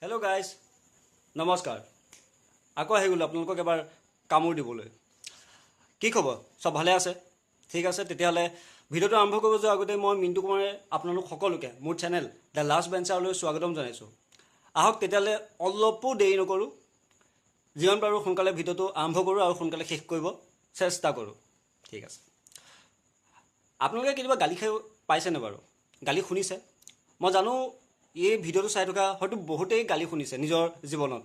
Hello' guys নমস্কাৰ আকৌ আহি গ'লোঁ আপোনালোকক এবাৰ কামোৰ দিবলৈ কি খবৰ চব ভালে আছে ঠিক আছে তেতিয়াহ'লে ভিডিঅ'টো আৰম্ভ কৰিব যোৱাৰ আগতে মই মিণ্টু কুমাৰে আপোনালোক সকলোকে মোৰ চেনেল দ্য লাষ্ট বেঞ্চাৰলৈ স্বাগতম জনাইছোঁ আহক তেতিয়াহ'লে অলপো দেৰি নকৰোঁ যিমান পাৰোঁ সোনকালে ভিডিঅ'টো আৰম্ভ কৰোঁ আৰু সোনকালে শেষ কৰিব চেষ্টা কৰোঁ ঠিক আছে আপোনালোকে কেতিয়াবা গালি খাই পাইছেনে বাৰু গালি শুনিছে মই জানো এই ভিডিঅ'টো চাই থকা হয়তো বহুতেই গালি শুনিছে নিজৰ জীৱনত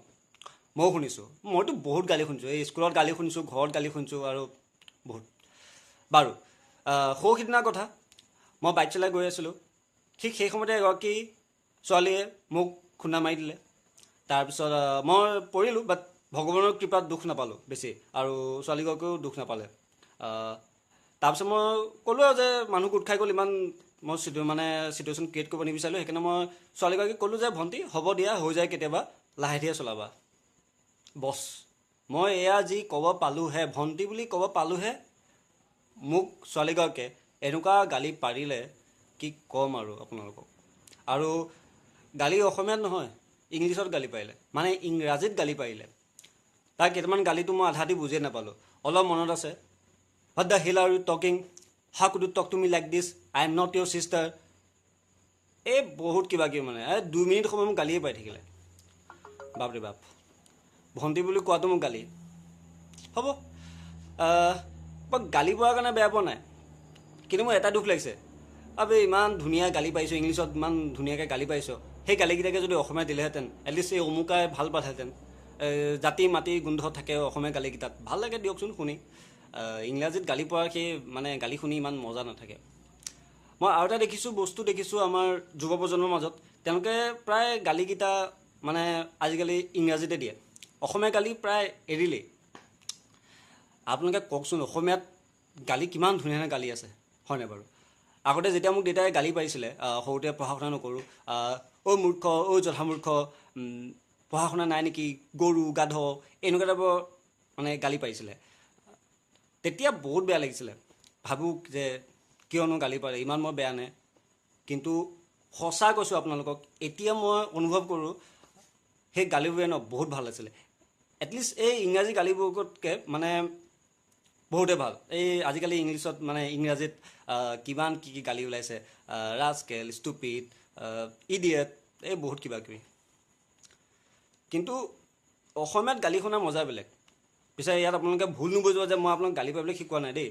ময়ো শুনিছোঁ মইতো বহুত গালি শুনিছোঁ এই স্কুলত গালি শুনিছোঁ ঘৰত গালি শুনিছোঁ আৰু বহুত বাৰু সৌ সিদিনাৰ কথা মই বাইক চলাই গৈ আছিলোঁ ঠিক সেই সময়তে এগৰাকী ছোৱালীয়ে মোক খুন্দা মাৰি দিলে তাৰপিছত মই পৰিলোঁ বাট ভগৱানৰ কৃপাত দুখ নাপালোঁ বেছি আৰু ছোৱালীগৰাকীও দুখ নাপালে তাৰপিছত মই ক'লোঁ আৰু যে মানুহ গোট খাই গ'ল ইমান মই চিটুৱেশ্যন ক্ৰিয়েট কৰিব নিবিচাৰিলোঁ সেইকাৰণে মই ছোৱালীগৰাকীক ক'লোঁ যে ভণ্টি হ'ব দিয়া হৈ যায় কেতিয়াবা লাহে ধীৰে চলাবা বছ মই এয়া যি ক'ব পালোঁহে ভণ্টি বুলি ক'ব পালোঁহে মোক ছোৱালীগৰাকীয়ে এনেকুৱা গালি পাৰিলে কি ক'ম আৰু আপোনালোকক আৰু গালি অসমীয়াত নহয় ইংলিছত গালি পাৰিলে মানে ইংৰাজীত গালি পাৰিলে তাৰ কেইটামান গালিটো মই আধা দি বুজিয়ে নাপালোঁ অলপ মনত আছে What the hell are you talking? How could you talk to me like this? I am not your sister. এই বহুত কিবা কিবি মানে 2 মিনিট সময় মোক গালিয়ে পাই থাকিলে বাপৰে বাপ ভণ্টি বুলি কোৱাটো মোক গালি হ'ব গালি পোৱাৰ কাৰণে বেয়া পোৱা নাই কিন্তু মোৰ এটা দুখ লাগিছে আবে ইমান ধুনীয়া গালি পাইছোঁ ইংলিছত ইমান ধুনীয়াকৈ গালি পাইছোঁ সেই গালিকেইটাকে যদি অসমীয়া দিলেহেঁতেন এটলিষ্ট এই অমুকাই ভাল পালেহেঁতেন জাতি মাটি গোন্ধ থাকে অসমীয়া গালিকেইটাত ভাল লাগে দিয়কচোন শুনি ইংৰাজীত গালি পোৱাৰ সেই মানে গালি শুনি ইমান মজা নাথাকে মই আৰু এটা বস্তু দেখিছোঁ আমাৰ যুৱ প্ৰজন্মৰ মাজত তেওঁলোকে প্ৰায় গালিকেইটা মানে আজিকালি ইংৰাজীতে দিয়ে অসমীয়া গালি প্ৰায় এৰিলেই আপোনালোকে কওকচোন অসমীয়াত গালি কিমান ধুনীয়া ধুনীয়া গালি আছে হয়নে বাৰু আগতে যেতিয়া মোক দেউতাই গালি পাৰিছিলে সৰুতে পঢ়া শুনা নকৰোঁ অ' মূৰ্খ অ' জধামূৰ্খ পঢ়া শুনা নাই নেকি গৰু গাধ এনেকুৱা টাইপৰ মানে গালি পাৰিছিলে তেতিয়া বহুত বেয়া লাগিছিলে ভাবোঁ যে কিয়নো গালি পাৰে ইমান মই বেয়া নে কিন্তু সঁচা কৈছোঁ আপোনালোকক এতিয়া মই অনুভৱ কৰোঁ সেই গালিবোৰে বহুত ভাল আছিলে এটলিষ্ট এই ইংৰাজী গালিবোৰতকৈ মানে বহুতে ভাল এই আজিকালি ইংলিছত মানে ইংৰাজীত কিমান কি কি গালি ওলাইছে ৰাস্কেল ষ্টুপিড ইডিয়েট এই বহুত কিবা কিবি কিন্তু অসমীয়াত গালি শুনা মজা বেলেগ পিছে ইয়াত আপোনালোকে ভুল নুবুজিব যে মই আপোনাক গালি পাৰিবলৈ শিকোৱা নাই দেই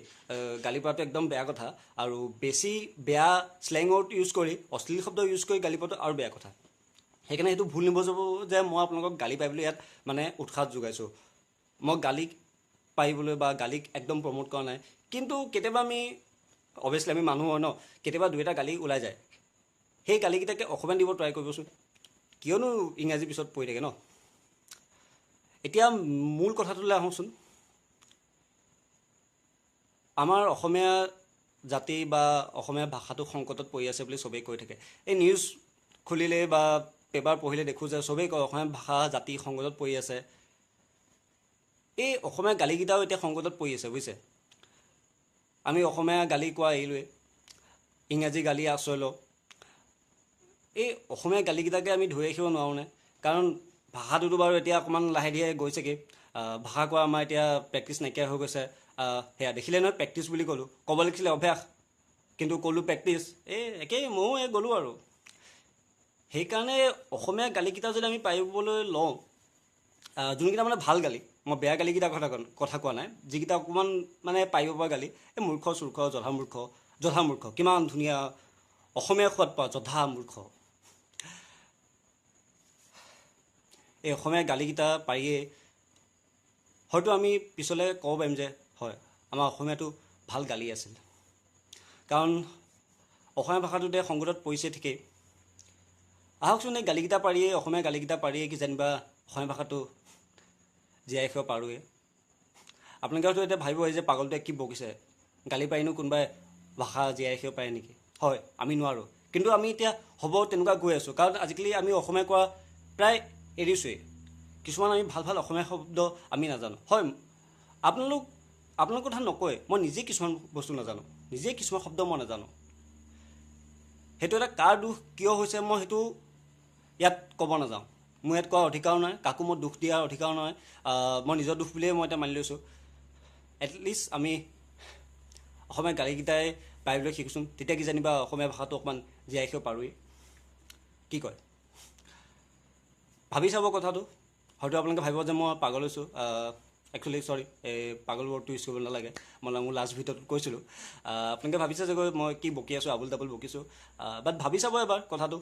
গালি পৰাটো একদম বেয়া কথা আৰু বেছি বেয়া শ্লেং ৱৰ্ড ইউজ কৰি অশ্লীল শব্দ ইউজ কৰি গালি পৰাটো আৰু বেয়া কথা সেইকাৰণে সেইটো ভুল নুবুজিব যে মই আপোনালোকক গালি পাৰিবলৈ ইয়াত মানে উৎসাহ যোগাইছোঁ মই গালিক পাৰিবলৈ বা গালিক একদম প্ৰমোট কৰা নাই কিন্তু কেতিয়াবা আমি অভিয়াছলি আমি মানুহ হয় ন কেতিয়াবা দুই এটা গালি ওলাই যায় সেই গালিকেইটাকে অসমীয়া দিব ট্ৰাই কৰিবচোন কিয়নো ইংৰাজী পিছত পৰি থাকে ন এতিয়া মূল কথাটোলৈ আহোঁচোন আমাৰ অসমীয়া জাতি বা অসমীয়া ভাষাটো সংকটত পৰি আছে বুলি চবেই কৈ থাকে এই নিউজ খুলিলে বা পেপাৰ পঢ়িলে দেখোঁ যে চবেই কয় অসমীয়া ভাষা জাতি সংকটত পৰি আছে এই অসমীয়া গালিকেইটাও এতিয়া সংকটত পৰি আছে বুজিছে আমি অসমীয়া গালি কোৱা এৰিলোৱে ইংৰাজী গালি আশ্ৰয় লওঁ এই অসমীয়া গালিকেইটাকে আমি ধৰি ৰাখিব নোৱাৰোঁনে কাৰণ ভাষাটোতো বাৰু এতিয়া অকণমান লাহে ধীৰে গৈছেগৈ ভাষা কোৱা আমাৰ এতিয়া প্ৰেক্টিচ নাইকিয়া হৈ গৈছে সেয়া দেখিলে নহয় প্ৰেক্টিচ বুলি ক'লোঁ ক'ব লাগিছিলে অভ্যাস কিন্তু ক'লোঁ প্ৰেক্টিচ একেই ময়ো গ'লোঁ আৰু সেইকাৰণে অসমীয়া গালিকেইটা যদি আমি পাৰিবলৈ লওঁ যোনকেইটা মানে ভাল গালি মই বেয়া গালিকেইটাৰ কথা কোৱা নাই যিকেইটা অকণমান মানে পাৰিব পৰা গালি এই মূৰ্খ চূৰ্খ জধামূৰ্খ কিমান ধুনীয়া অসমীয়া সোৱাদ পোৱা জধামূৰ্খ এই অসমীয়া গালিকেইটা পাৰিয়ে হয়তো আমি পিছলৈ ক'ব পাৰিম যে হয় আমাৰ অসমীয়াটো ভাল গালি আছিল কাৰণ অসমীয়া ভাষাটোতে সংকটত পৰিছে ঠিকেই আহকচোন এই গালিকেইটা পাৰিয়ে অসমীয়া গালিকেইটা পাৰিয়ে কি যেনিবা অসমীয়া ভাষাটো জীয়াই ৰাখিব পাৰোঁৱে আপোনালোকে হয়তো এতিয়া ভাবিব যে পাগলটোৱে কি বকিছে গালি পাৰিনো কোনোবাই ভাষা জীয়াই ৰাখিব পাৰে নেকি হয় আমি নোৱাৰোঁ কিন্তু আমি এতিয়া হ'ব তেনেকুৱা গৈ আছোঁ কাৰণ আজিকালি আমি অসমীয়া কোৱা প্ৰায় এৰিছোঁৱেই কিছুমান আমি ভাল ভাল অসমীয়া শব্দ আমি নাজানো হয় আপোনালোক কথা নকয় মই নিজেই কিছুমান বস্তু নাজানো নিজেই কিছুমান শব্দ মই নাজানো সেইটো এটা কাৰ দুখ কিয় হৈছে মই সেইটো ইয়াত ক'ব নাযাওঁ মোৰ ইয়াত কোৱাৰ অধিকাৰো নাই, কাকো মই দুখ দিয়াৰ অধিকাৰো নাই। মই নিজৰ দুখ বুলিয়ে মই এতিয়া মানি লৈছোঁ। এটলিষ্ট আমি অসমীয়া গালিকেইটাই পাৰিবলৈ শিকোচোন, তেতিয়া কি জানিবা অসমীয়া ভাষাটো অকণমান জীয়াই ৰাখিব পাৰোঁৱেই। কি কয়? ভাবি চাব কথাটো। হয়তো আপোনালোকে ভাবিব যে মই পাগল হৈছোঁ। একচুৱেলি চৰি, এই পাগল ৱৰ্ডটো ইউজ কৰিব নালাগে, মই মোৰ লাষ্ট ভিডিঅ'টোত কৈছিলোঁ। আপোনালোকে ভাবিছে যে মই কি বকি আছোঁ, আবুল তাবুল বকিছোঁ। বাট ভাবি চাব এবাৰ কথাটো।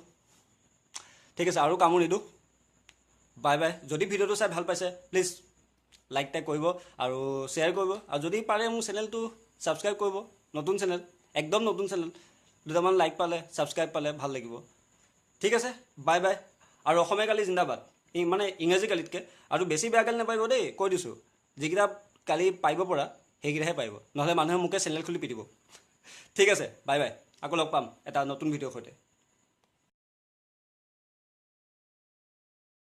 ঠিক আছে, আৰু কামোৰ নিদিওঁ। Bye bye. যদি ভিডিঅ'টো চাই ভাল পাইছে প্লিজ লাইক টাইক কৰিব আৰু শ্বেয়াৰ কৰিব, আৰু যদি পাৰে মোৰ চেনেলটো ছাবস্ক্ৰাইব কৰিব। নতুন চেনেল, একদম নতুন চেনেল। দুটামান লাইক পালে, ছাবস্ক্ৰাইব পালে ভাল লাগিব। ঠিক আছে, বাই বাই। আৰু অসমীয়া গালি জিন্দাবাদ। মানে ইংৰাজী গালিতকৈ। আৰু বেছি বেয়া গালি নাপাৰিব দেই, কৈ দিছোঁ। যিকেইটা গালি পাৰিব পৰা সেইকেইটাহে পাৰিব, নহ'লে মানুহে মোকে চেনেল খুলি পিটিব। ঠিক আছে, বাই বাই। আকৌ লগ পাম এটা নতুন ভিডিঅ'ৰ সৈতে।